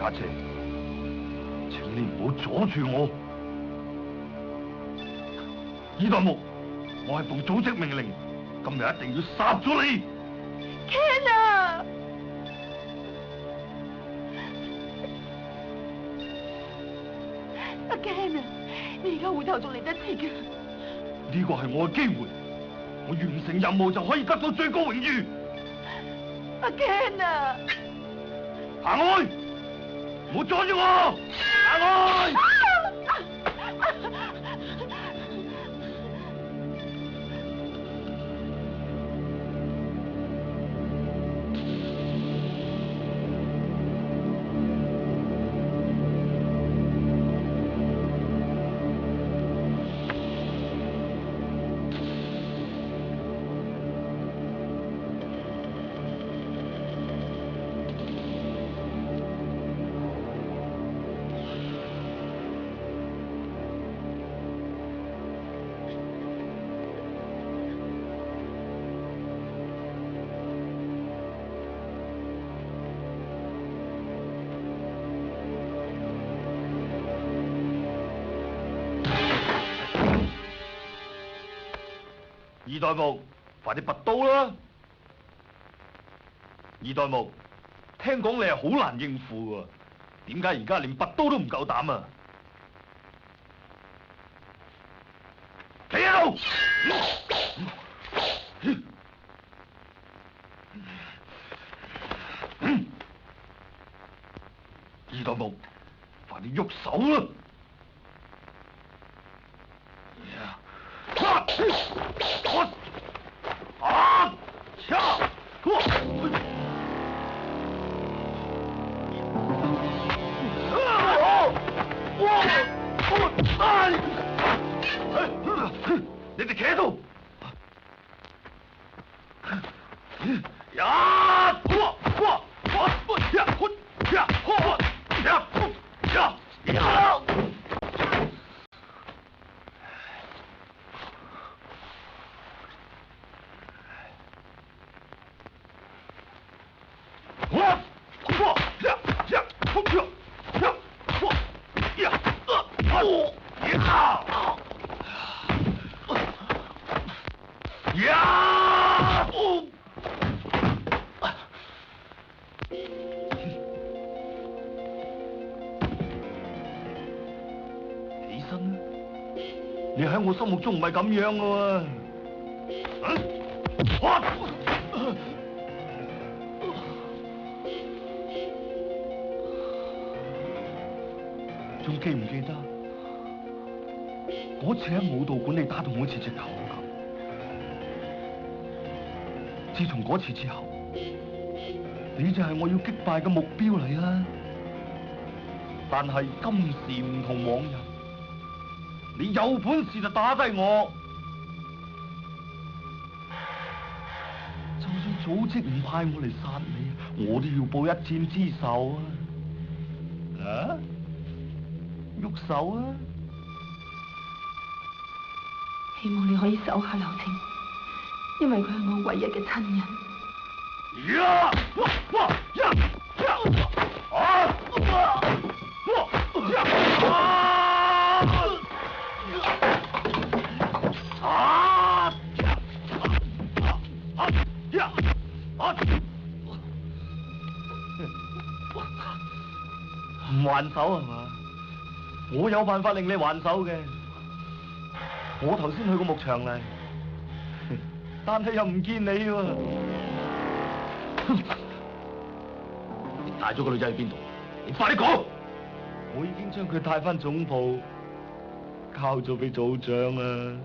家姐，請你唔好阻住我。二代目，我係奉組織命令，今日一定要殺咗你。Ken 啊！阿 Ken 啊，你而家回頭仲嚟得切㗎。呢個係我嘅機會，我完成任務就可以得到最高榮譽。阿 Ken 啊！行開！唔好阻住我！行開！二代目，快啲拔刀啦！二代目，聽講你係好難應付㗎，點解而家連拔刀都唔夠膽啊？企喺度！二代目，快啲喐手啦！你哋企喺度。起身啦！你喺我心目中唔係咁樣噶喎。仲記唔記得嗰次喺舞蹈館你打到我似隻狗咁？自從嗰次之後，你就係我要擊敗嘅目標嚟啦。但係今時唔同往日，你有本事就打低我，就算組織唔派我嚟殺你，我都要報一箭之仇啊！啊？喐手啊！希望你可以手下留情，因為佢係我唯一嘅親人。唔還手係嘛？我有辦法令你還手嘅。我頭先去過牧場嚟，但係又唔見你喎。你帶咗個女仔去邊度？你快啲講！我已經將佢帶翻總部，交咗俾組長啦。